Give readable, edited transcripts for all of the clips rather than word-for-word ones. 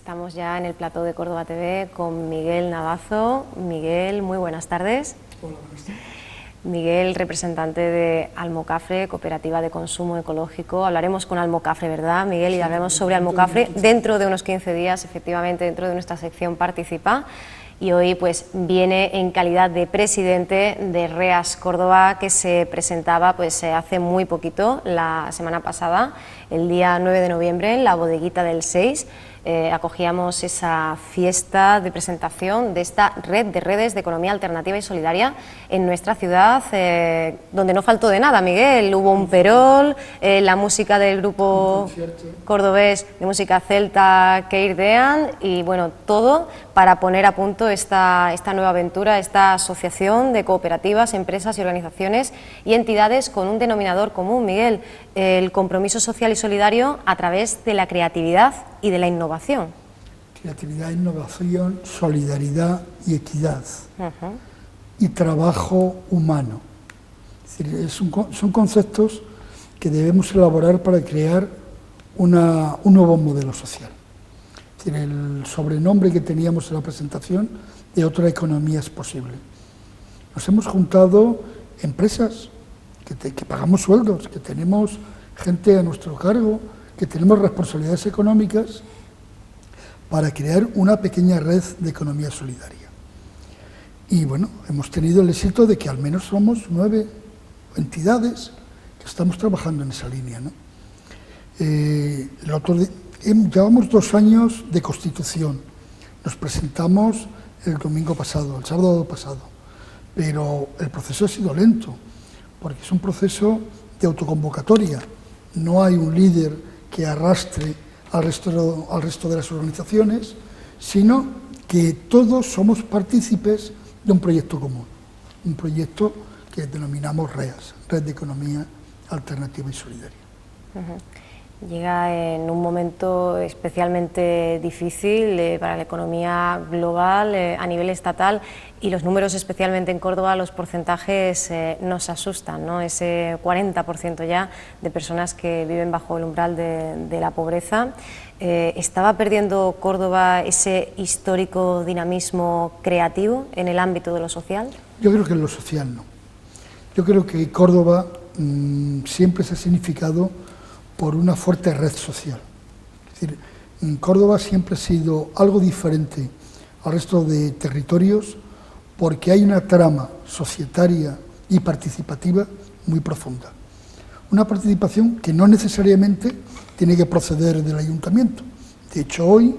Estamos ya en el plató de Córdoba TV con Miguel Navazo. Miguel, muy buenas tardes. Hola, buenas tardes. Miguel, representante de Almocafre, Cooperativa de Consumo Ecológico. Hablaremos con Almocafre, ¿verdad, Miguel? Y hablaremos sobre Almocafre dentro de unos 15 días, efectivamente, dentro de nuestra sección Participa. Y hoy pues viene en calidad de presidente de REAS Córdoba, que se presentaba pues hace muy poquito, la semana pasada, el día 9 de noviembre, en la bodeguita del 6. Acogíamos esa fiesta de presentación de esta red de redes de economía alternativa y solidaria en nuestra ciudad, donde no faltó de nada, Miguel. Hubo un perol, la música del grupo cordobés de música celta Keir Dean, y bueno, todo para poner a punto esta nueva aventura, esta asociación de cooperativas, empresas y organizaciones y entidades con un denominador común, Miguel: el compromiso social y solidario a través de la creatividad y de la innovación. Creatividad, innovación, solidaridad y equidad. Y trabajo humano. Es decir, son conceptos que debemos elaborar para crear un nuevo modelo social. Es decir, el sobrenombre que teníamos en la presentación de otra economía es posible. Nos hemos juntado empresas que pagamos sueldos, que tenemos gente a nuestro cargo, que tenemos responsabilidades económicas, para crear una pequeña red de economía solidaria. Y bueno, hemos tenido el éxito de que al menos somos 9 entidades que estamos trabajando en esa línea, ¿no? Llevamos 2 años de constitución. Nos presentamos el domingo pasado, el sábado pasado, pero el proceso ha sido lento, porque es un proceso de autoconvocatoria. No hay un líder que arrastre al resto de las organizaciones, sino que todos somos partícipes de un proyecto común, un proyecto que denominamos REAS, Red de Economía Alternativa y Solidaria. Llega en un momento especialmente difícil para la economía global, a nivel estatal, y los números, especialmente en Córdoba, los porcentajes nos asustan, ¿no? Ese 40% ya de personas que viven bajo el umbral de la pobreza. ¿Estaba perdiendo Córdoba ese histórico dinamismo creativo en el ámbito de lo social? Yo creo que en lo social no. Yo creo que Córdoba siempre se ha significado por una fuerte red social. Es decir, Córdoba siempre ha sido algo diferente al resto de territorios porque hay una trama societaria y participativa muy profunda. Una participación que no necesariamente tiene que proceder del ayuntamiento. De hecho, hoy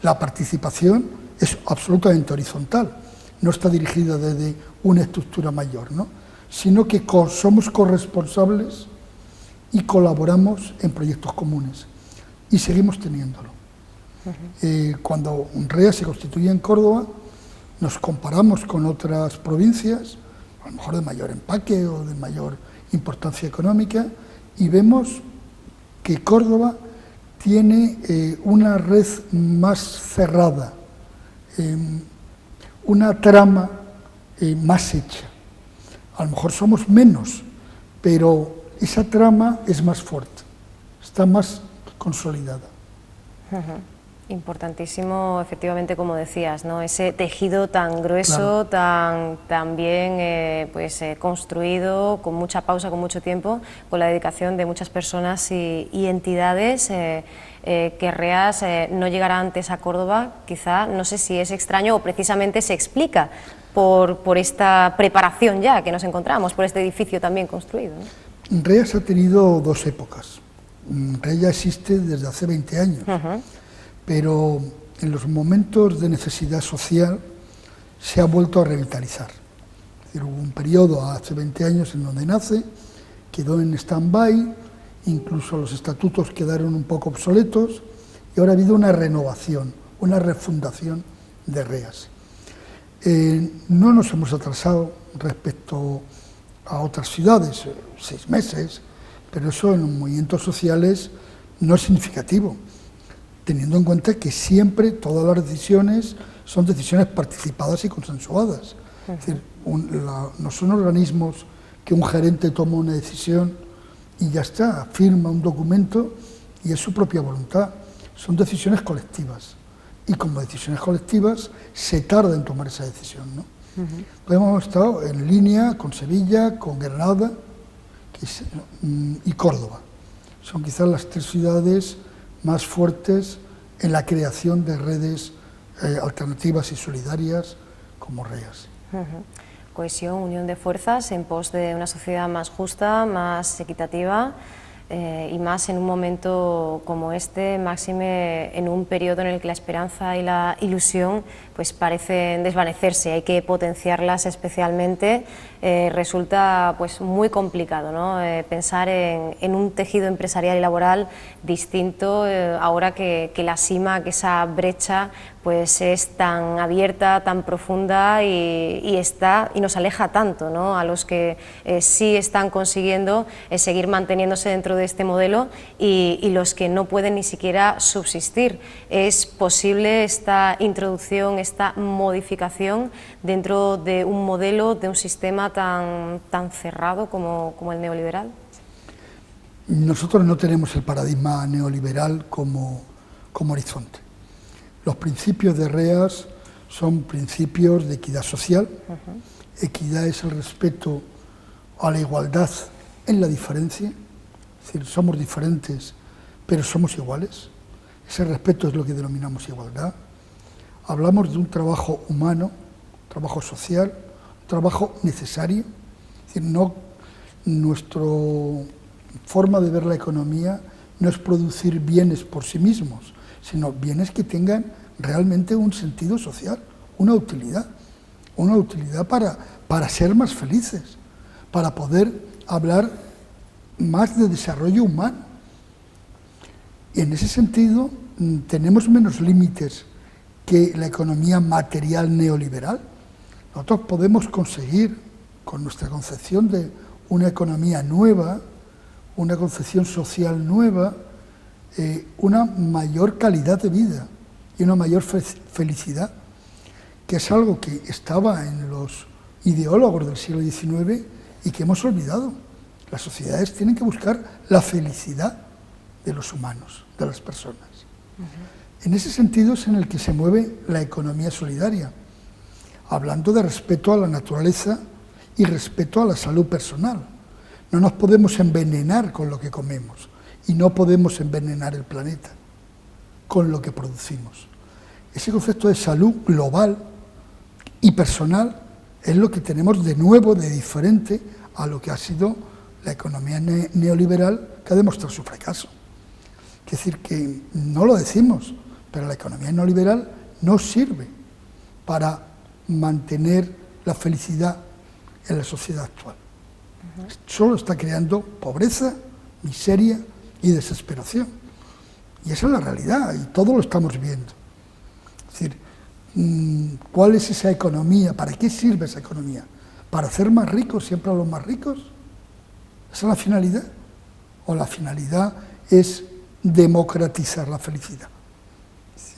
la participación es absolutamente horizontal, no está dirigida desde una estructura mayor, ¿no? Sino que somos corresponsables y colaboramos en proyectos comunes, y seguimos teniéndolo. Cuando REAS se constituye en Córdoba, nos comparamos con otras provincias, a lo mejor de mayor empaque o de mayor importancia económica, y vemos que Córdoba tiene una red más cerrada, una trama más hecha. A lo mejor somos menos, pero esa trama es más fuerte, está más consolidada. Importantísimo, efectivamente, como decías, ¿no? Ese tejido tan grueso, claro, tan bien construido, con mucha pausa, con mucho tiempo, con la dedicación de muchas personas y entidades. Que REAS no llegará antes a Córdoba, quizá, no sé si es extraño o precisamente se explica por esta preparación ya que nos encontramos, por este edificio también construido, ¿no? REAS ha tenido 2 épocas. REAS ya existe desde hace 20 años, pero en los momentos de necesidad social se ha vuelto a revitalizar. Es decir, hubo un periodo hace 20 años en donde nace, quedó en stand-by, incluso los estatutos quedaron un poco obsoletos, y ahora ha habido una renovación, una refundación de REAS. No nos hemos atrasado respecto a otras ciudades, 6 meses, pero eso en movimientos sociales no es significativo, teniendo en cuenta que siempre todas las decisiones son decisiones participadas y consensuadas. Es decir, no son organismos que un gerente toma una decisión y ya está, firma un documento y es su propia voluntad. Son decisiones colectivas y como decisiones colectivas se tarda en tomar esa decisión, ¿no? Hemos estado en línea con Sevilla, con Granada y Córdoba. Son quizás las 3 ciudades más fuertes en la creación de redes alternativas y solidarias como REAS. Cohesión, unión de fuerzas en pos de una sociedad más justa, más equitativa y más en un momento como este, máxime en un periodo en el que la esperanza y la ilusión pues parecen desvanecerse, hay que potenciarlas especialmente. Resulta pues muy complicado, ¿no? Pensar en un tejido empresarial y laboral distinto ahora que la sima, que esa brecha pues es tan abierta, tan profunda y nos aleja tanto, ¿no? A los que sí están consiguiendo seguir manteniéndose dentro de este modelo y los que no pueden ni siquiera subsistir. ¿Es posible esta introducción, esta modificación dentro de un modelo, de un sistema tan cerrado como el neoliberal? Nosotros no tenemos el paradigma neoliberal como horizonte. Los principios de REAS son principios de equidad social. Equidad es el respeto a la igualdad en la diferencia, es decir, somos diferentes pero somos iguales. Ese respeto es lo que denominamos igualdad. Hablamos de un trabajo humano, trabajo social, un trabajo necesario. Es decir, nuestra forma de ver la economía no es producir bienes por sí mismos, sino bienes que tengan realmente un sentido social, una utilidad para ser más felices, para poder hablar más de desarrollo humano. Y en ese sentido tenemos menos límites que la economía material neoliberal. Nosotros podemos conseguir, con nuestra concepción de una economía nueva, una concepción social nueva, una mayor calidad de vida y una mayor felicidad, que es algo que estaba en los ideólogos del siglo XIX y que hemos olvidado. Las sociedades tienen que buscar la felicidad de los humanos, de las personas. En ese sentido es en el que se mueve la economía solidaria, hablando de respeto a la naturaleza y respeto a la salud personal. No nos podemos envenenar con lo que comemos y no podemos envenenar el planeta con lo que producimos. Ese concepto de salud global y personal es lo que tenemos de nuevo, de diferente a lo que ha sido la economía neoliberal, que ha demostrado su fracaso. Es decir, que no lo decimos, pero la economía neoliberal no sirve para mantener la felicidad en la sociedad actual. Solo está creando pobreza, miseria y desesperación. Y esa es la realidad, y todo lo estamos viendo. Es decir, ¿cuál es esa economía? ¿Para qué sirve esa economía? ¿Para hacer más ricos siempre a los más ricos? ¿Esa es la finalidad? ¿O la finalidad es democratizar la felicidad?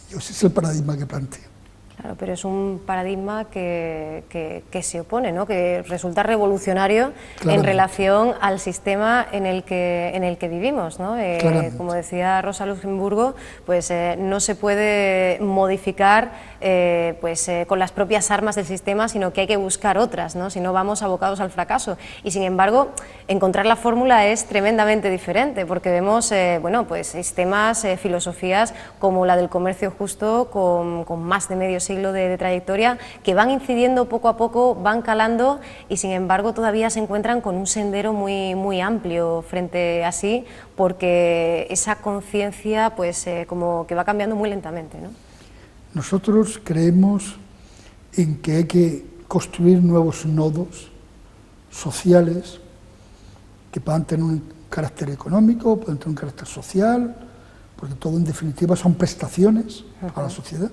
Ese es el paradigma que planteo. Claro, pero es un paradigma que se opone, ¿no? Que resulta revolucionario en relación al sistema en el que vivimos, ¿no? Como decía Rosa Luxemburgo, pues no se puede modificar con las propias armas del sistema, sino que hay que buscar otras, ¿no? Si no, vamos abocados al fracaso. Y sin embargo, encontrar la fórmula es tremendamente diferente, porque vemos pues sistemas, filosofías como la del comercio justo, con más de medio siglo de trayectoria, que van incidiendo poco a poco, van calando y sin embargo todavía se encuentran con un sendero muy amplio frente a sí, porque esa conciencia pues como que va cambiando muy lentamente, ¿no? Nosotros creemos en que hay que construir nuevos nodos sociales que puedan tener un carácter económico, pueden tener un carácter social, porque todo en definitiva son prestaciones a la sociedad,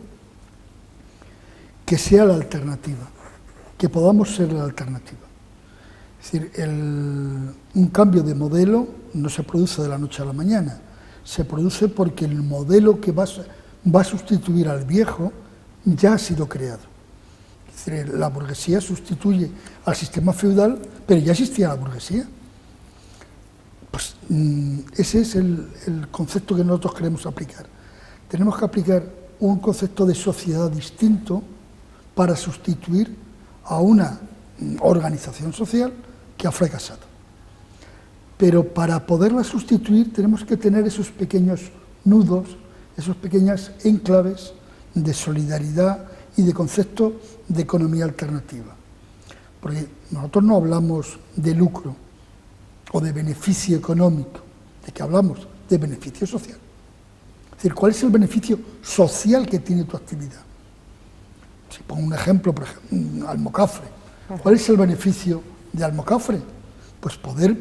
que sea la alternativa, que podamos ser la alternativa. Es decir, un cambio de modelo no se produce de la noche a la mañana, se produce porque el modelo que va a sustituir al viejo ya ha sido creado. Es decir, la burguesía sustituye al sistema feudal, pero ya existía la burguesía. Pues ese es el concepto que nosotros queremos aplicar. Tenemos que aplicar un concepto de sociedad distinto para sustituir a una organización social que ha fracasado. Pero para poderla sustituir tenemos que tener esos pequeños nudos, esas pequeñas enclaves de solidaridad y de concepto de economía alternativa. Porque nosotros no hablamos de lucro o de beneficio económico, de que hablamos de beneficio social. Es decir, ¿cuál es el beneficio social que tiene tu actividad? Si pongo un ejemplo, por ejemplo, Almocafre. ¿Cuál es el beneficio de Almocafre? Pues poder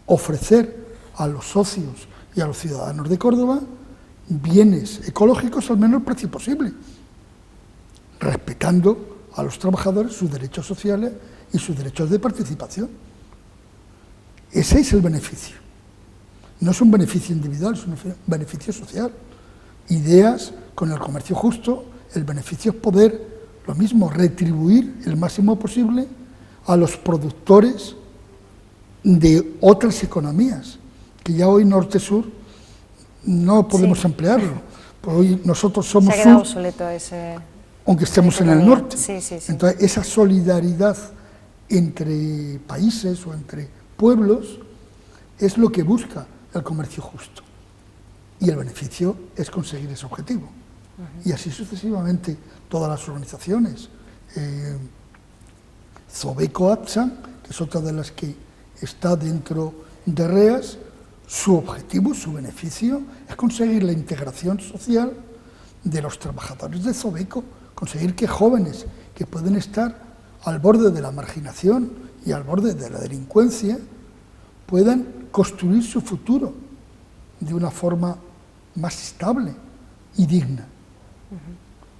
ofrecer a los socios y a los ciudadanos de Córdoba bienes ecológicos al menor precio posible, respetando a los trabajadores sus derechos sociales y sus derechos de participación. Ese es el beneficio. No es un beneficio individual, es un beneficio social. Ideas con el comercio justo, el beneficio es poder, lo mismo, retribuir el máximo posible a los productores de otras economías, que ya hoy norte-sur no podemos emplearlo. Pues hoy nosotros somos se ha quedado sur, obsoleto ese, aunque estemos en el norte. Sí. Entonces, esa solidaridad entre países o entre pueblos es lo que busca el comercio justo. Y el beneficio es conseguir ese objetivo. Y así sucesivamente todas las organizaciones. Zobeco Atsan, que es otra de las que está dentro de REAS, su objetivo, su beneficio es conseguir la integración social de los trabajadores de Zobeco, conseguir que jóvenes que pueden estar al borde de la marginación y al borde de la delincuencia puedan construir su futuro de una forma más estable y digna.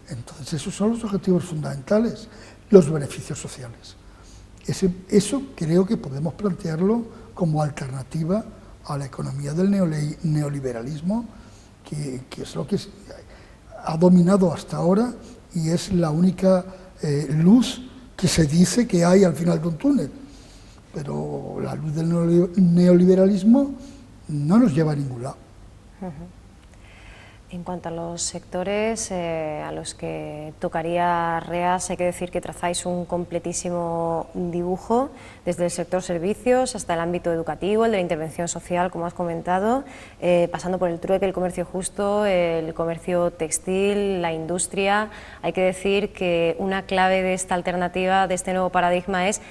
Entonces, esos son los objetivos fundamentales, los beneficios sociales. Eso creo que podemos plantearlo como alternativa a la economía del neoliberalismo, que es lo que ha dominado hasta ahora y es la única luz que se dice que hay al final de un túnel. Pero la luz del neoliberalismo no nos lleva a ningún lado. En cuanto a los sectores a los que tocaría REAS, hay que decir que trazáis un completísimo dibujo, desde el sector servicios hasta el ámbito educativo, el de la intervención social, como has comentado, pasando por el trueque, el comercio justo, el comercio textil, la industria. Hay que decir que una clave de esta alternativa, de este nuevo paradigma, es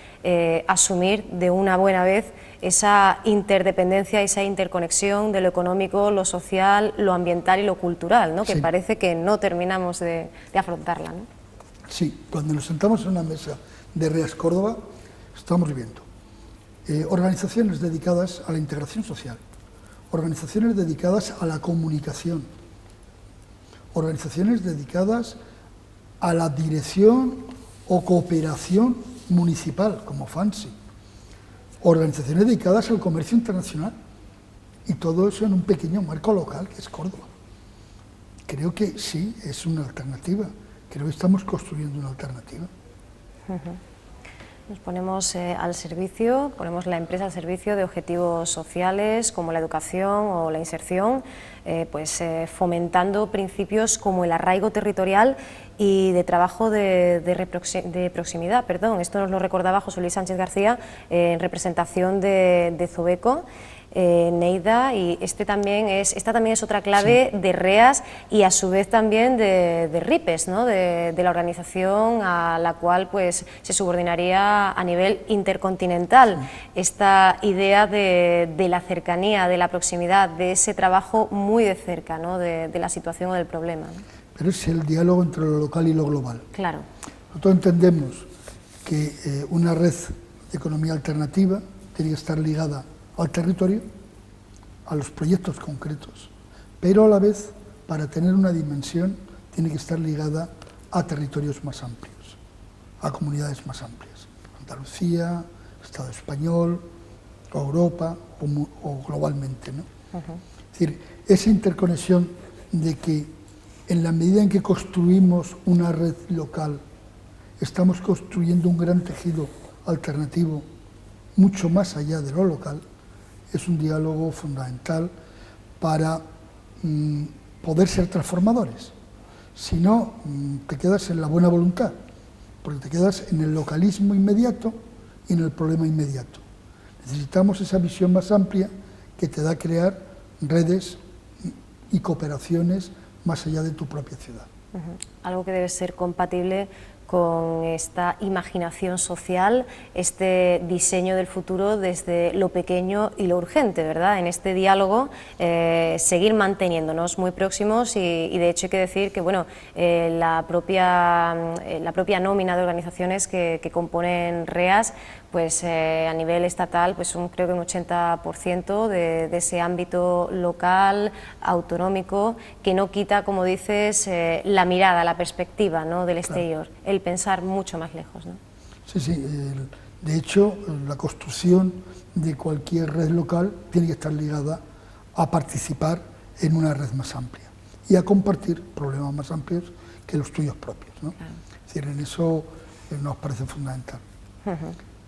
asumir de una buena vez esa interdependencia, esa interconexión de lo económico, lo social, lo ambiental y lo cultural, ¿no? Que sí. parece que no terminamos de afrontarla, ¿no? Sí, cuando nos sentamos en una mesa de REAS Córdoba, estamos viendo organizaciones dedicadas a la integración social, organizaciones dedicadas a la comunicación, organizaciones dedicadas a la dirección o cooperación municipal, como FANSI, organizaciones dedicadas al comercio internacional, y todo eso en un pequeño marco local que es Córdoba. Creo que sí, es una alternativa, creo que estamos construyendo una alternativa. Nos ponemos al servicio, ponemos la empresa al servicio de objetivos sociales como la educación o la inserción, fomentando principios como el arraigo territorial y de trabajo de proximidad. Esto nos lo recordaba José Luis Sánchez García en representación de Zobeco, Neida, y esta también es otra clave de REAS y a su vez también de RIPES, ¿no? de la organización a la cual pues se subordinaría a nivel intercontinental esta idea de la cercanía, de la proximidad, de ese trabajo muy de cerca, ¿no? de la situación o del problema, ¿no? Pero es el diálogo entre lo local y lo global. Claro. Nosotros entendemos que una red de economía alternativa tiene que estar ligada al territorio, a los proyectos concretos, pero a la vez, para tener una dimensión, tiene que estar ligada a territorios más amplios, a comunidades más amplias. Andalucía, Estado español, Europa o globalmente, ¿no? Es decir, esa interconexión de que en la medida en que construimos una red local, estamos construyendo un gran tejido alternativo mucho más allá de lo local, es un diálogo fundamental para poder ser transformadores. Si no, te quedas en la buena voluntad, porque te quedas en el localismo inmediato y en el problema inmediato. Necesitamos esa visión más amplia que te da a crear redes y cooperaciones más allá de tu propia ciudad. Algo que debe ser compatible con esta imaginación social, este diseño del futuro desde lo pequeño y lo urgente, ¿verdad? En este diálogo seguir manteniéndonos muy próximos y de hecho hay que decir que bueno, la propia nómina de organizaciones que componen REAS, pues a nivel estatal, pues creo que un 80% de ese ámbito local, autonómico, que no quita, como dices, la mirada, la perspectiva, ¿no?, del exterior, el pensar mucho más lejos, ¿no? Sí, sí. De hecho, la construcción de cualquier red local tiene que estar ligada a participar en una red más amplia y a compartir problemas más amplios que los tuyos propios, ¿no? Claro. Es decir, en eso nos parece fundamental.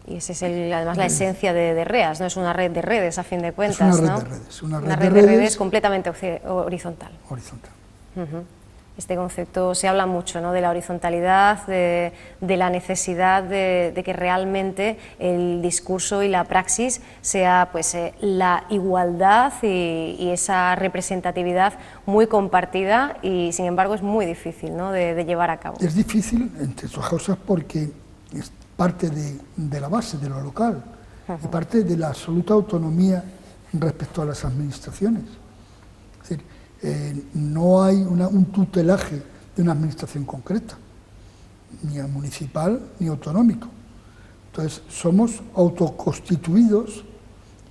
Y esa es además la esencia de REAS, ¿no? Es una red de redes, a fin de cuentas, es una red, ¿no? de redes, una red de redes completamente horizontal. Este concepto se habla mucho, ¿no?, de la horizontalidad, de la necesidad de que realmente el discurso y la praxis sea pues la igualdad y esa representatividad muy compartida y sin embargo es muy difícil, ¿no?, de llevar a cabo. Es difícil, entre otras cosas, porque es parte de la base, de lo local, y parte de la absoluta autonomía respecto a las administraciones. Es decir, no hay un tutelaje de una administración concreta, ni municipal ni autonómico. Entonces, somos autoconstituidos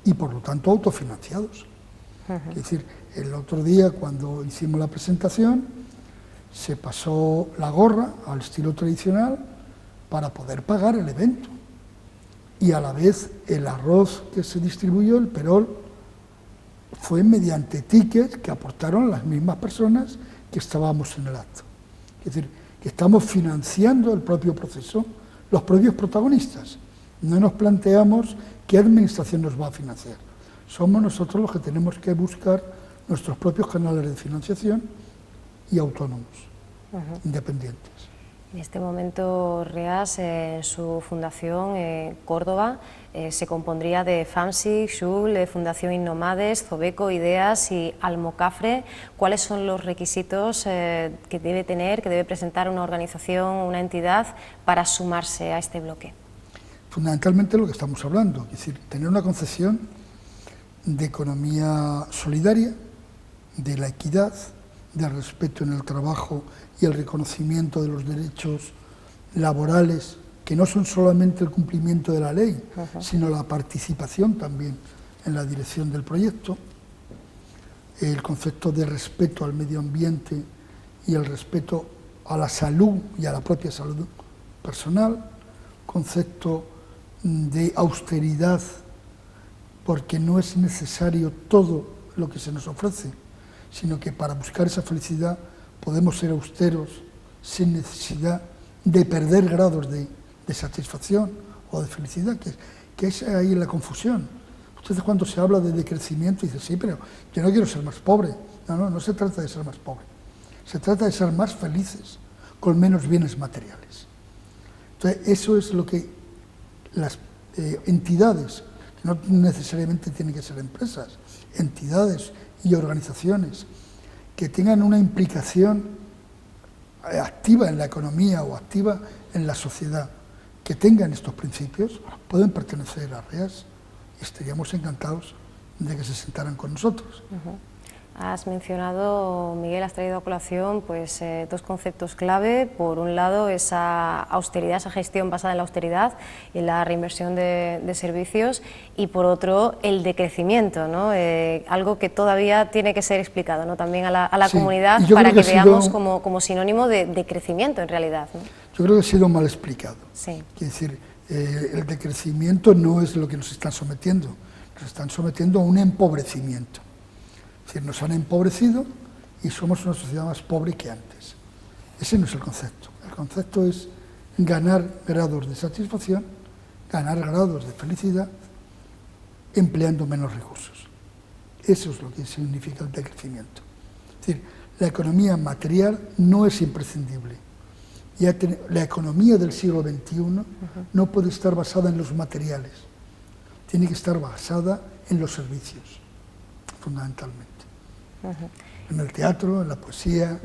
y, por lo tanto, autofinanciados. Es decir, el otro día, cuando hicimos la presentación, se pasó la gorra al estilo tradicional para poder pagar el evento. Y a la vez, el arroz que se distribuyó, el perol, fue mediante tickets que aportaron las mismas personas que estábamos en el acto. Es decir, que estamos financiando el propio proceso, los propios protagonistas. No nos planteamos qué administración nos va a financiar. Somos nosotros los que tenemos que buscar nuestros propios canales de financiación y autónomos, independientes. En este momento REAS, en su fundación Córdoba, se compondría de FAMSIC, Schul, Fundación Innomades, Zobeco, Ideas y Almocafre. ¿Cuáles son los requisitos que debe tener, que debe presentar una organización, una entidad para sumarse a este bloque? Fundamentalmente lo que estamos hablando, es decir, tener una concepción de economía solidaria, de la equidad, del respeto en el trabajo y el reconocimiento de los derechos laborales, que no son solamente el cumplimiento de la ley, sino la participación también en la dirección del proyecto, el concepto de respeto al medio ambiente y el respeto a la salud y a la propia salud personal, concepto de austeridad, porque no es necesario todo lo que se nos ofrece, sino que para buscar esa felicidad podemos ser austeros sin necesidad de perder grados de satisfacción o de felicidad, que es ahí la confusión. Ustedes, cuando se habla de decrecimiento, dicen, sí, pero yo no quiero ser más pobre. No se trata de ser más pobre, se trata de ser más felices, con menos bienes materiales. Entonces, eso es lo que las entidades, que no necesariamente tienen que ser empresas, entidades y organizaciones que tengan una implicación activa en la economía o activa en la sociedad, que tengan estos principios, pueden pertenecer a REAS y estaríamos encantados de que se sentaran con nosotros. Has mencionado, Miguel, has traído a colación pues, dos conceptos clave. Por un lado, esa austeridad, esa gestión basada en la austeridad y en la reinversión de servicios, y por otro, el decrecimiento, ¿no? Algo que todavía tiene que ser explicado, ¿no?, también a la comunidad, para que veamos como sinónimo de crecimiento en realidad, ¿no? Yo creo que ha sido mal explicado. Sí. Es decir, el decrecimiento no es lo que nos están sometiendo, nos están sometiendo a un empobrecimiento. Es decir, nos han empobrecido y somos una sociedad más pobre que antes. Ese no es el concepto. El concepto es ganar grados de satisfacción, ganar grados de felicidad, empleando menos recursos. Eso es lo que significa el decrecimiento. Es decir, la economía material no es imprescindible. La economía del siglo XXI no puede estar basada en los materiales, tiene que estar basada en los servicios, fundamentalmente. En el teatro, en la poesía,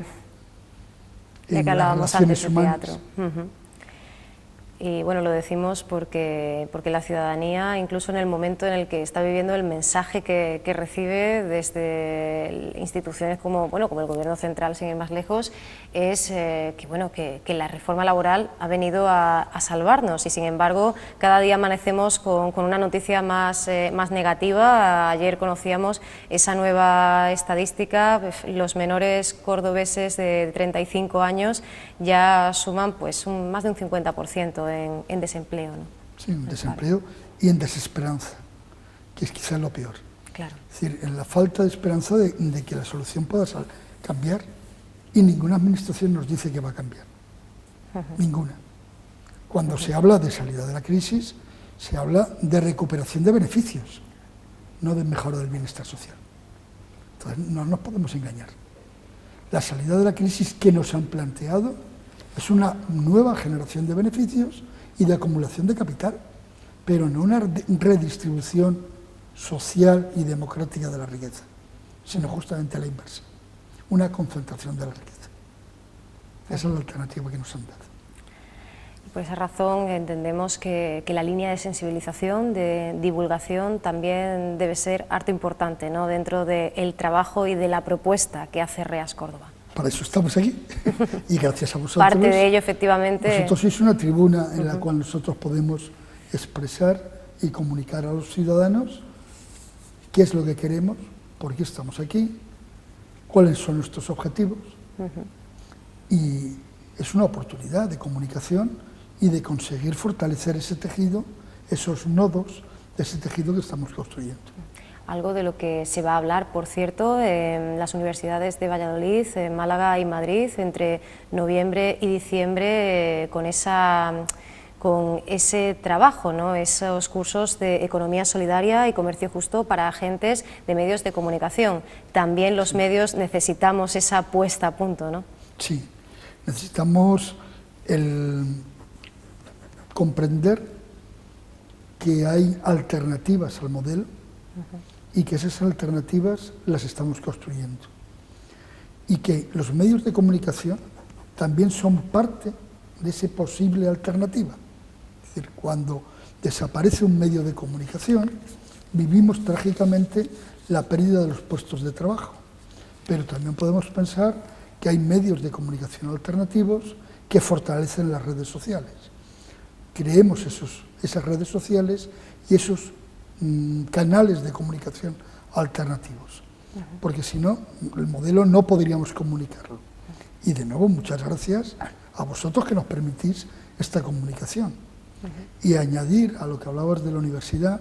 ya en que las relaciones humanas. Teatro. Y bueno, lo decimos porque la ciudadanía, incluso en el momento en el que está viviendo, el mensaje que recibe desde instituciones como el Gobierno central, sin ir más lejos, es que la reforma laboral ha venido a salvarnos, y sin embargo cada día amanecemos con una noticia más negativa. Ayer conocíamos esa nueva estadística: los menores cordobeses de 35 años ya suman más de un 50% en desempleo, ¿no? Sí, en desempleo y en desesperanza, que es quizás lo peor. Claro. Es decir, en la falta de esperanza de que la solución pueda cambiar, y ninguna administración nos dice que va a cambiar. Ninguna. Cuando se habla de salida de la crisis, se habla de recuperación de beneficios, no de mejora del bienestar social. Entonces, no nos podemos engañar. La salida de la crisis que nos han planteado es una nueva generación de beneficios y de acumulación de capital, pero no una redistribución social y democrática de la riqueza, sino justamente la inversa, una concentración de la riqueza. Esa es la alternativa que nos han dado. Y por esa razón entendemos que la línea de sensibilización, de divulgación, también debe ser harto importante, ¿no?, dentro del trabajo y de la propuesta que hace REAS Córdoba. Para eso estamos aquí, y gracias a vosotros. Parte de ello, efectivamente. Vosotros sois una tribuna en la cual nosotros podemos expresar y comunicar a los ciudadanos qué es lo que queremos, por qué estamos aquí, cuáles son nuestros objetivos. Y es una oportunidad de comunicación y de conseguir fortalecer ese tejido, esos nodos de ese tejido que estamos construyendo. Algo de lo que se va a hablar, por cierto, en las universidades de Valladolid, Málaga y Madrid, entre noviembre y diciembre, con ese trabajo, ¿no?, esos cursos de economía solidaria y comercio justo para agentes de medios de comunicación. También los medios necesitamos esa puesta a punto, ¿no? Sí, necesitamos comprender que hay alternativas al modelo, y que esas alternativas las estamos construyendo. Y que los medios de comunicación también son parte de esa posible alternativa. Es decir, cuando desaparece un medio de comunicación, vivimos trágicamente la pérdida de los puestos de trabajo. Pero también podemos pensar que hay medios de comunicación alternativos que fortalecen las redes sociales. Creemos esas redes sociales y esos canales de comunicación alternativos, porque si no, el modelo no podríamos comunicarlo. Y de nuevo, muchas gracias a vosotros que nos permitís esta comunicación. Y añadir a lo que hablabas de la universidad,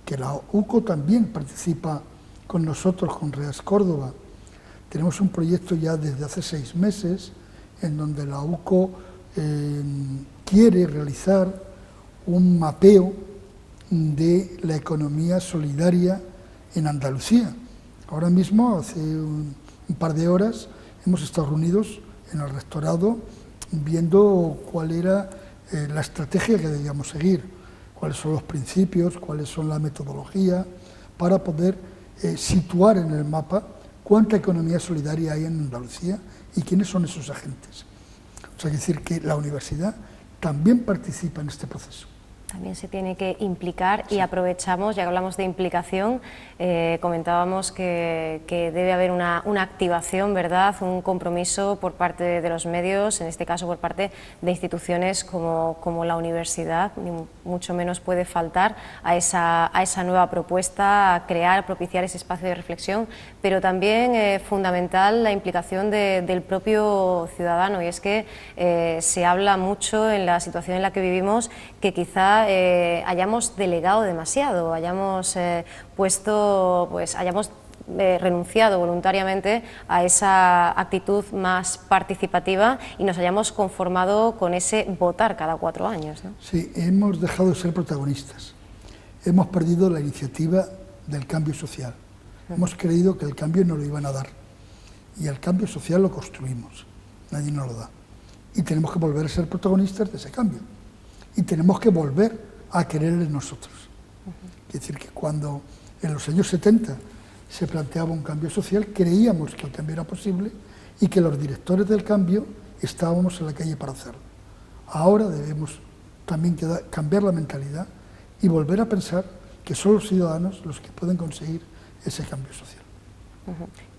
que la UCO también participa con nosotros, con REAS Córdoba. Tenemos un proyecto ya desde hace 6 meses, en donde la UCO quiere realizar un mapeo de la economía solidaria en Andalucía. Ahora mismo, hace un par de horas, hemos estado reunidos en el rectorado viendo cuál era la estrategia que debíamos seguir, cuáles son los principios, cuáles son la metodología, para poder situar en el mapa cuánta economía solidaria hay en Andalucía y quiénes son esos agentes. O sea, es decir, que la universidad también participa en este proceso. También se tiene que implicar, y aprovechamos, ya que hablamos de implicación, comentábamos que debe haber una activación, ¿verdad?, un compromiso por parte de los medios, en este caso por parte de instituciones como la universidad. Ni mucho menos puede faltar a esa nueva propuesta, a crear, propiciar ese espacio de reflexión, pero también fundamental la implicación del propio ciudadano, y es que se habla mucho en la situación en la que vivimos que quizá hayamos delegado demasiado, hayamos renunciado voluntariamente a esa actitud más participativa y nos hayamos conformado con ese votar cada 4 años, ¿no? Sí, hemos dejado de ser protagonistas, hemos perdido la iniciativa del cambio social, hemos creído que el cambio nos lo iban a dar, Y el cambio social lo construimos, nadie nos lo da. Y tenemos que volver a ser protagonistas de ese cambio. Y tenemos que volver a querer en nosotros. Es decir, que cuando en los años 70 se planteaba un cambio social, creíamos que el cambio era posible y que los directores del cambio estábamos en la calle para hacerlo. Ahora debemos también cambiar la mentalidad y volver a pensar que son los ciudadanos los que pueden conseguir ese cambio social.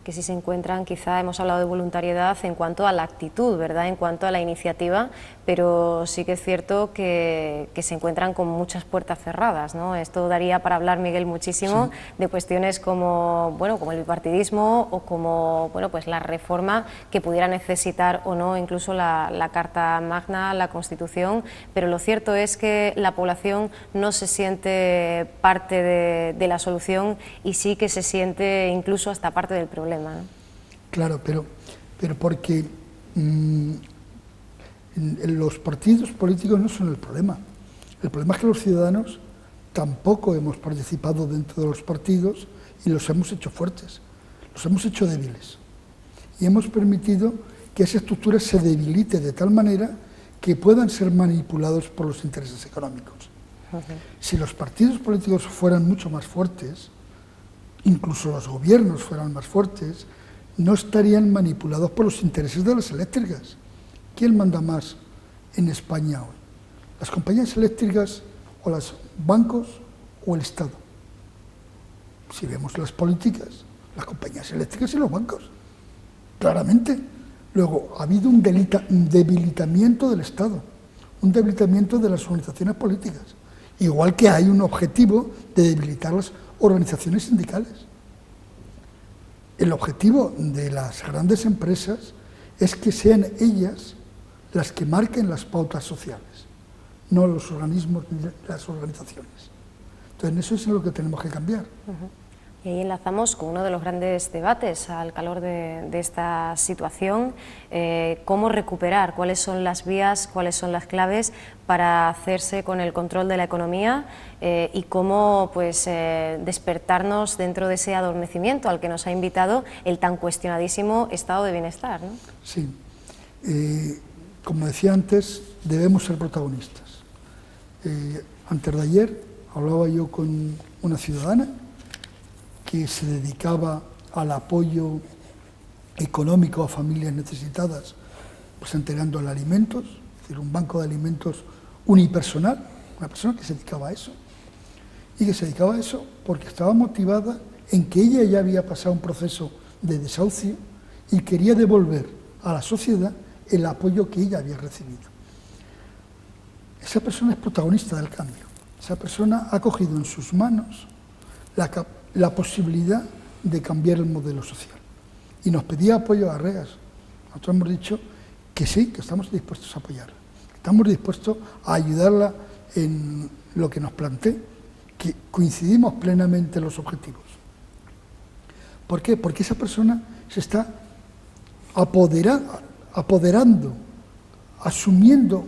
Que si se encuentran, quizá hemos hablado de voluntariedad en cuanto a la actitud, ¿verdad?, en cuanto a la iniciativa, pero sí que es cierto que se encuentran con muchas puertas cerradas, ¿no? Esto daría para hablar, Miguel, muchísimo de cuestiones como, bueno, como el bipartidismo o como, bueno, pues la reforma que pudiera necesitar o no incluso la Carta Magna, la Constitución, pero lo cierto es que la población no se siente parte de la solución y sí que se siente incluso hasta parte del problema, ¿no? Claro, pero porque los partidos políticos no son el problema. El problema es que los ciudadanos tampoco hemos participado dentro de los partidos y los hemos hecho fuertes, los hemos hecho débiles. Y hemos permitido que esa estructura se debilite de tal manera que puedan ser manipulados por los intereses económicos. Si los partidos políticos fueran mucho más fuertes, incluso los gobiernos fueran más fuertes, no estarían manipulados por los intereses de las eléctricas. ¿Quién manda más en España hoy? ¿Las compañías eléctricas o los bancos o el Estado? Si vemos las políticas, las compañías eléctricas y los bancos, claramente. Luego, ha habido un debilitamiento del Estado, un debilitamiento de las organizaciones políticas, igual que hay un objetivo de debilitar las organizaciones sindicales. El objetivo de las grandes empresas es que sean ellas las que marquen las pautas sociales, no los organismos ni las organizaciones. Entonces, eso es lo que tenemos que cambiar. Y ahí enlazamos con uno de los grandes debates al calor de esta situación, cómo recuperar, cuáles son las vías, cuáles son las claves para hacerse con el control de la economía y cómo pues, despertarnos dentro de ese adormecimiento al que nos ha invitado el tan cuestionadísimo estado de bienestar, ¿no? Sí, como decía antes, debemos ser protagonistas. Antes de ayer hablaba yo con una ciudadana que se dedicaba al apoyo económico a familias necesitadas, pues entregando alimentos, es decir, un banco de alimentos unipersonal, una persona que se dedicaba a eso, y que se dedicaba a eso porque estaba motivada en que ella ya había pasado un proceso de desahucio y quería devolver a la sociedad el apoyo que ella había recibido. Esa persona es protagonista del cambio, esa persona ha cogido en sus manos la posibilidad de cambiar el modelo social. Y nos pedía apoyo a Reas. Nosotros hemos dicho que sí, que estamos dispuestos a apoyarla. Estamos dispuestos a ayudarla en lo que nos plantee, que coincidimos plenamente en los objetivos. ¿Por qué? Porque esa persona se está apoderando, asumiendo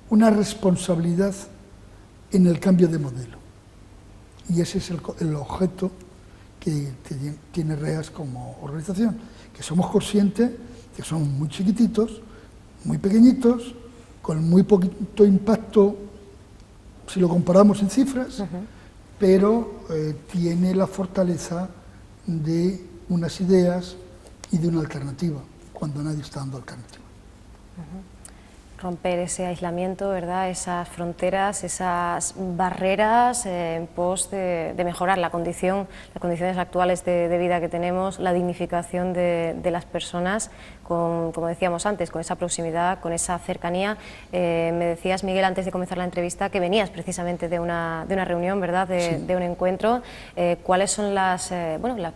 una responsabilidad en el cambio de modelo. Y ese es el objeto que tiene Reas como organización, que somos conscientes que somos muy chiquititos, muy pequeñitos, con muy poquito impacto si lo comparamos en cifras, pero tiene la fortaleza de unas ideas y de una alternativa, cuando nadie está dando alternativa. Romper ese aislamiento, ¿verdad?, esas fronteras, esas barreras en pos de mejorar las condiciones actuales de vida que tenemos, la dignificación de las personas, como decíamos antes, con esa proximidad, con esa cercanía. Me decías, Miguel, antes de comenzar la entrevista, que venías precisamente de una reunión, ¿verdad?, de un encuentro. ¿Cuáles son las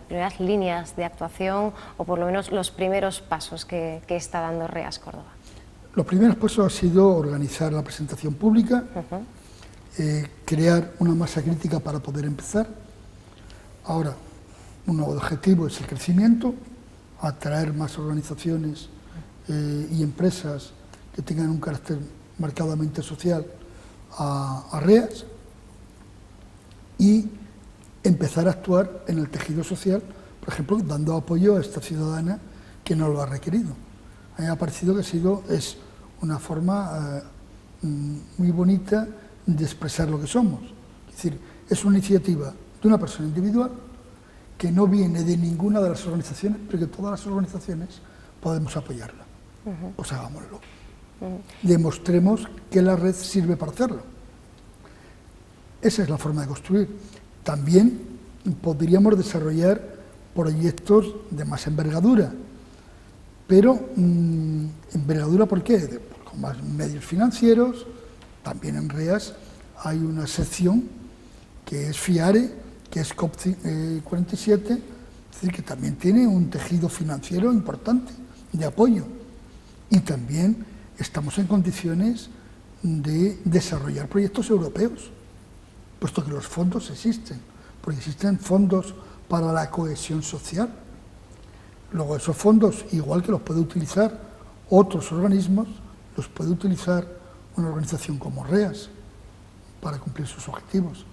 primeras líneas de actuación o por lo menos los primeros pasos que está dando Reas Córdoba? Los primeros pasos ha sido organizar la presentación pública, crear una masa crítica para poder empezar. Ahora, un nuevo objetivo es el crecimiento, atraer más organizaciones y empresas que tengan un carácter marcadamente social a Reas y empezar a actuar en el tejido social, por ejemplo, dando apoyo a esta ciudadana que no lo ha requerido. A mí me ha parecido que es una forma muy bonita de expresar lo que somos. Es decir, es una iniciativa de una persona individual que no viene de ninguna de las organizaciones, pero que todas las organizaciones podemos apoyarla. Pues hagámoslo. Demostremos que la red sirve para hacerlo. Esa es la forma de construir. También podríamos desarrollar proyectos de más envergadura, pero envergadura ¿por qué? Con más medios financieros. También en REAS hay una sección que es FIARE, que es COP47, es decir, que también tiene un tejido financiero importante de apoyo. Y también estamos en condiciones de desarrollar proyectos europeos, puesto que los fondos existen, porque existen fondos para la cohesión social. Luego esos fondos, igual que los puede utilizar otros organismos, los puede utilizar una organización como REAS para cumplir sus objetivos.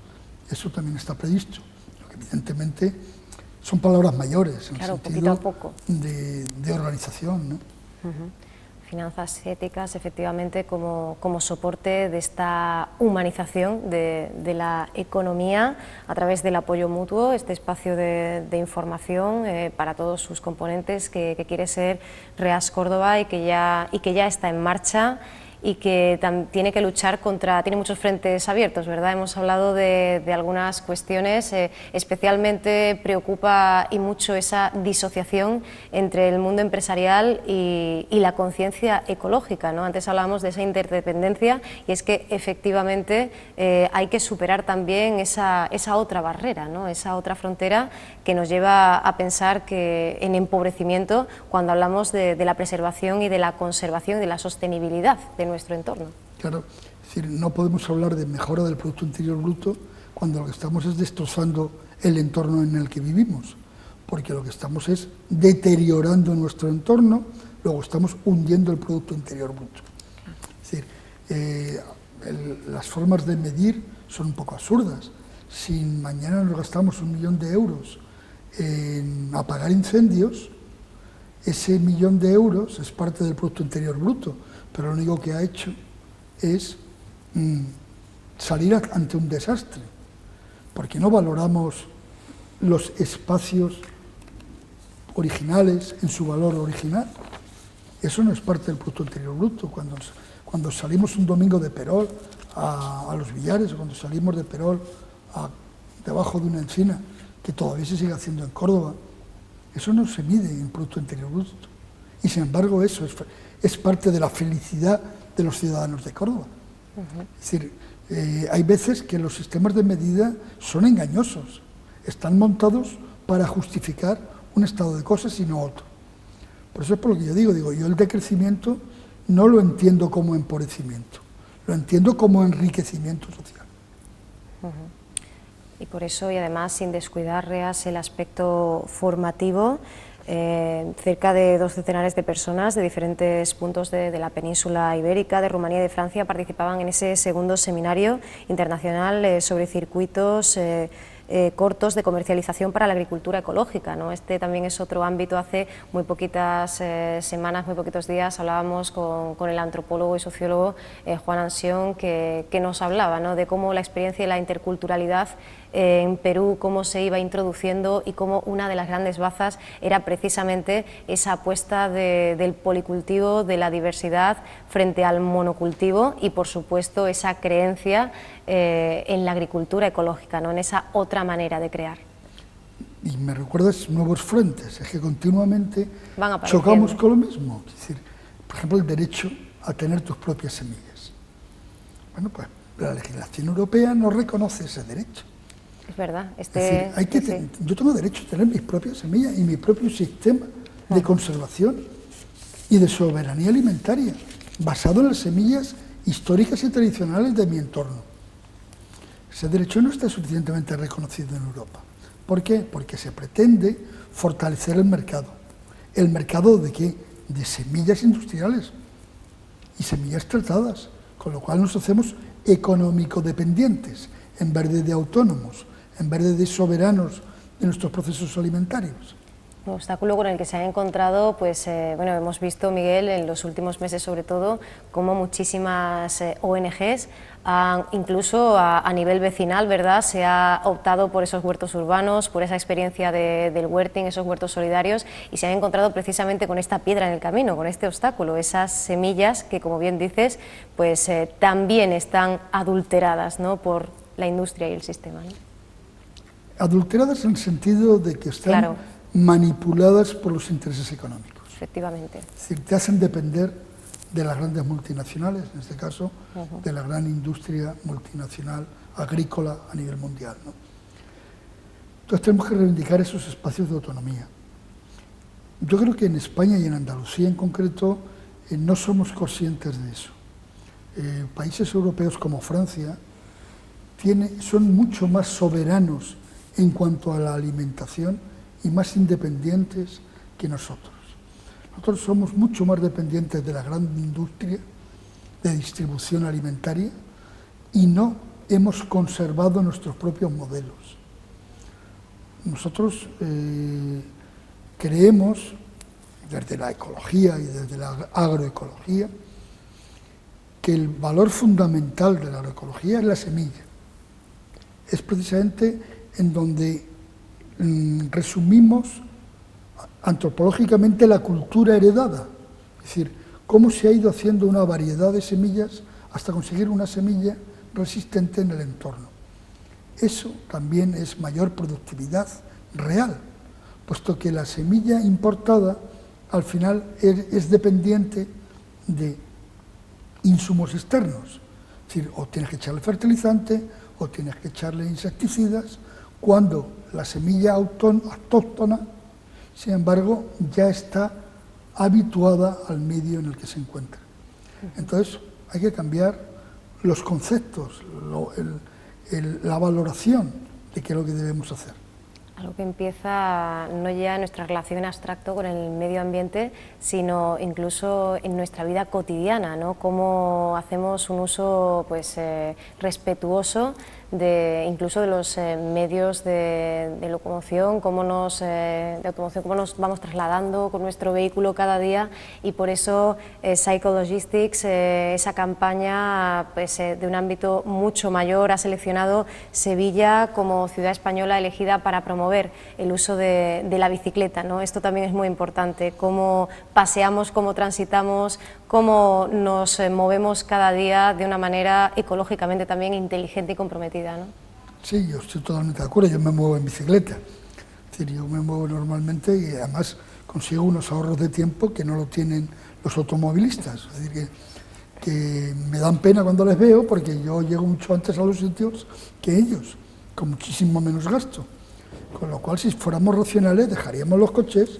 Eso también está previsto, lo que evidentemente son palabras mayores en claro, el sentido poquito a poco. De organización, ¿no? Finanzas éticas, efectivamente, como soporte de esta humanización de la economía a través del apoyo mutuo, este espacio de información para todos sus componentes que quiere ser REAS Córdoba y que ya está en marcha y que tiene que luchar tiene muchos frentes abiertos, ¿verdad? Hemos hablado de algunas cuestiones, especialmente preocupa y mucho esa disociación entre el mundo empresarial y la conciencia ecológica, ¿no? Antes hablábamos de esa interdependencia y es que efectivamente hay que superar también esa otra barrera, ¿no? Esa otra frontera que nos lleva a pensar que en empobrecimiento cuando hablamos de la preservación y de la conservación y de la sostenibilidad de nuestro entorno. Claro, es decir, no podemos hablar de mejora del Producto Interior Bruto cuando lo que estamos es destrozando el entorno en el que vivimos, porque lo que estamos es deteriorando nuestro entorno, luego estamos hundiendo el Producto Interior Bruto. Es decir, las formas de medir son un poco absurdas. Si mañana nos gastamos 1 millón de euros en apagar incendios, ese 1 millón de euros es parte del Producto Interior Bruto, pero lo único que ha hecho es salir ante un desastre, porque no valoramos los espacios originales en su valor original. Eso no es parte del Producto Interior Bruto. Cuando salimos un domingo de Perol a los Villares, o cuando salimos de Perol debajo de una encina, que todavía se sigue haciendo en Córdoba, eso no se mide en Producto Interior Bruto. Y sin embargo eso es parte de la felicidad de los ciudadanos de Córdoba. Es decir, hay veces que los sistemas de medida son engañosos, están montados para justificar un estado de cosas y no otro. Por eso es por lo que yo digo, yo el decrecimiento no lo entiendo como empobrecimiento, lo entiendo como enriquecimiento social. Y por eso, y además sin descuidar, REAS, el aspecto formativo, cerca de 2 centenares de personas de diferentes puntos de la península ibérica, de Rumanía y de Francia participaban en ese segundo seminario internacional sobre circuitos cortos de comercialización para la agricultura ecológica, ¿no? Este también es otro ámbito. Hace muy poquitas semanas, muy poquitos días, hablábamos con el antropólogo y sociólogo Juan Ansión, que nos hablaba, ¿no?, de cómo la experiencia y la interculturalidad en Perú, cómo se iba introduciendo y cómo una de las grandes bazas era precisamente esa apuesta del policultivo, de la diversidad frente al monocultivo y, por supuesto, esa creencia en la agricultura ecológica, ¿no?, en esa otra manera de crear. Y me recuerdas nuevos frentes, es que continuamente chocamos con lo mismo. Es decir, por ejemplo, el derecho a tener tus propias semillas. Bueno, pues la legislación europea no reconoce ese derecho. Es verdad. Es decir, yo tengo derecho a tener mis propias semillas y mi propio sistema de conservación y de soberanía alimentaria, basado en las semillas históricas y tradicionales de mi entorno. Ese derecho no está suficientemente reconocido en Europa. ¿Por qué? Porque se pretende fortalecer el mercado. ¿El mercado de qué? De semillas industriales y semillas tratadas, con lo cual nos hacemos económico dependientes en vez de autónomos, en vez de soberanos de nuestros procesos alimentarios. Un obstáculo con el que se han encontrado, pues bueno, hemos visto, Miguel, en los últimos meses sobre todo, cómo muchísimas ONGs, incluso a nivel vecinal, ¿verdad?, se ha optado por esos huertos urbanos, por esa experiencia del huerting, esos huertos solidarios, y se han encontrado precisamente con esta piedra en el camino, con este obstáculo, esas semillas que, como bien dices, pues también están adulteradas, ¿no?, por la industria y el sistema, ¿no? Adulteradas en el sentido de que están... Claro, manipuladas por los intereses económicos. Efectivamente. Es decir, te hacen depender de las grandes multinacionales, en este caso, de la gran industria multinacional agrícola a nivel mundial, ¿no? Entonces tenemos que reivindicar esos espacios de autonomía. Yo creo que en España y en Andalucía en concreto no somos conscientes de eso. Países europeos como Francia son mucho más soberanos en cuanto a la alimentación y más independientes que nosotros. Nosotros somos mucho más dependientes de la gran industria de distribución alimentaria y no hemos conservado nuestros propios modelos. Nosotros creemos, desde la ecología y desde la agroecología, que el valor fundamental de la agroecología es la semilla. Es precisamente en donde resumimos antropológicamente la cultura heredada, es decir, cómo se ha ido haciendo una variedad de semillas hasta conseguir una semilla resistente en el entorno. Eso también es mayor productividad real, puesto que la semilla importada al final es dependiente de insumos externos, es decir, o tienes que echarle fertilizante o tienes que echarle insecticidas, cuando la semilla autóctona, sin embargo, ya está habituada al medio en el que se encuentra. Entonces, hay que cambiar los conceptos, la valoración de qué es lo que debemos hacer. Algo que empieza no ya en nuestra relación en abstracto con el medio ambiente, sino incluso en nuestra vida cotidiana, ¿no? Cómo hacemos un uso, pues, respetuoso incluso de los medios de locomoción, cómo nos vamos trasladando con nuestro vehículo cada día, y por eso Psychologistics, esa campaña, pues, de un ámbito mucho mayor, ha seleccionado Sevilla como ciudad española elegida para promover el uso de la bicicleta, ¿no? Esto también es muy importante, cómo paseamos, cómo transitamos, cómo nos movemos cada día de una manera ecológicamente también inteligente y comprometida, ¿no? Sí, yo estoy totalmente de acuerdo, yo me muevo en bicicleta, es decir, yo me muevo normalmente y además consigo unos ahorros de tiempo que no lo tienen los automovilistas, es decir, que me dan pena cuando les veo porque yo llego mucho antes a los sitios que ellos, con muchísimo menos gasto, con lo cual si fuéramos racionales dejaríamos los coches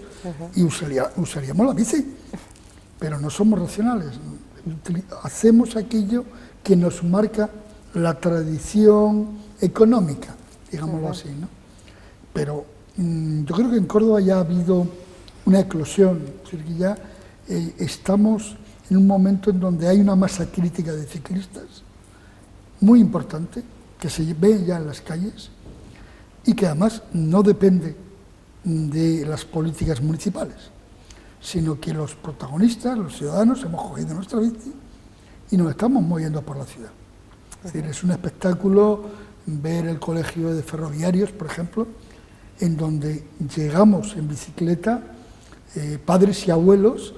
y usaríamos la bici. Pero no somos racionales, hacemos aquello que nos marca la tradición económica, digámoslo así, ¿no? Pero yo creo que en Córdoba ya ha habido una eclosión, es decir, que ya estamos en un momento en donde hay una masa crítica de ciclistas muy importante, que se ve ya en las calles y que además no depende de las políticas municipales, sino que los protagonistas, los ciudadanos, hemos cogido nuestra bici y nos estamos moviendo por la ciudad. Es decir, es un espectáculo ver el colegio de ferroviarios, por ejemplo, en donde llegamos en bicicleta, padres y abuelos,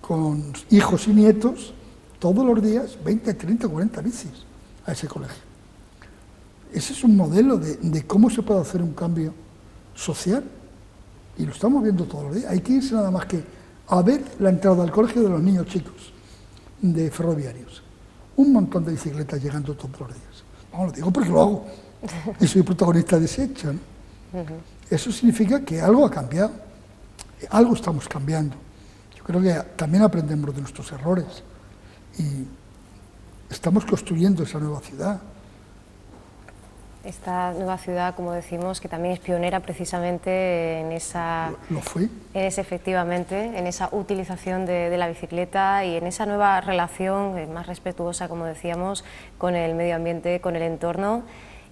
con hijos y nietos, todos los días, 20, 30, 40 bicis a ese colegio. Ese es un modelo de cómo se puede hacer un cambio social. Y lo estamos viendo todos los días. Hay que irse nada más que a ver la entrada al colegio de los niños chicos de ferroviarios. Un montón de bicicletas llegando todos los días. No, lo digo porque lo hago. Y soy protagonista de ese hecho, ¿no? Eso significa que algo ha cambiado. Algo estamos cambiando. Yo creo que también aprendemos de nuestros errores. Y estamos construyendo esa nueva ciudad. Esta nueva ciudad, como decimos, que también es pionera precisamente en esa... ¿Lo fue? Efectivamente, en esa utilización de la bicicleta y en esa nueva relación más respetuosa, como decíamos, con el medio ambiente, con el entorno.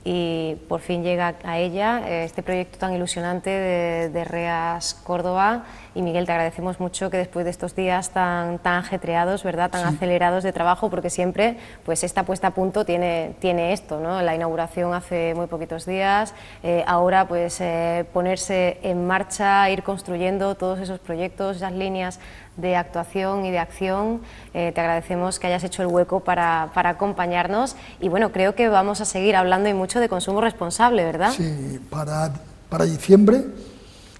y por fin llega a ella este proyecto tan ilusionante de REAS Córdoba. Y Miguel, te agradecemos mucho que después de estos días tan ajetreados, ¿verdad?, tan acelerados de trabajo, porque siempre pues esta puesta a punto tiene esto, ¿no? La inauguración hace muy poquitos días, ahora pues ponerse en marcha, ir construyendo todos esos proyectos, esas líneas de actuación y de acción. Te agradecemos que hayas hecho el hueco para acompañarnos, y bueno, creo que vamos a seguir hablando y mucho de consumo responsable, ¿verdad? Sí, para diciembre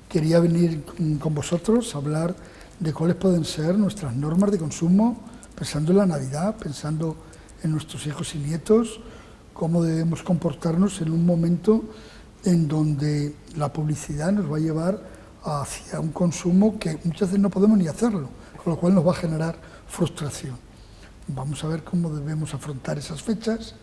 quería venir con vosotros a hablar de cuáles pueden ser nuestras normas de consumo, pensando en la Navidad, pensando en nuestros hijos y nietos, cómo debemos comportarnos en un momento en donde la publicidad nos va a llevar hacia un consumo que muchas veces no podemos ni hacerlo, con lo cual nos va a generar frustración. Vamos a ver cómo debemos afrontar esas fechas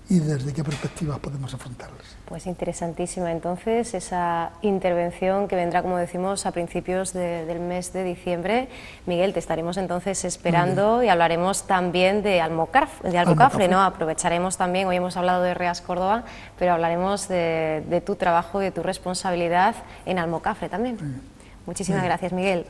y desde qué perspectivas podemos afrontarlas. Pues interesantísima entonces esa intervención que vendrá, como decimos, a principios del mes de diciembre. Miguel, te estaremos entonces esperando y hablaremos también de Almocafre, ¿no? Aprovecharemos también, hoy hemos hablado de REAS Córdoba, pero hablaremos de tu trabajo y de tu responsabilidad en Almocafre también. Muchísimas gracias, Miguel.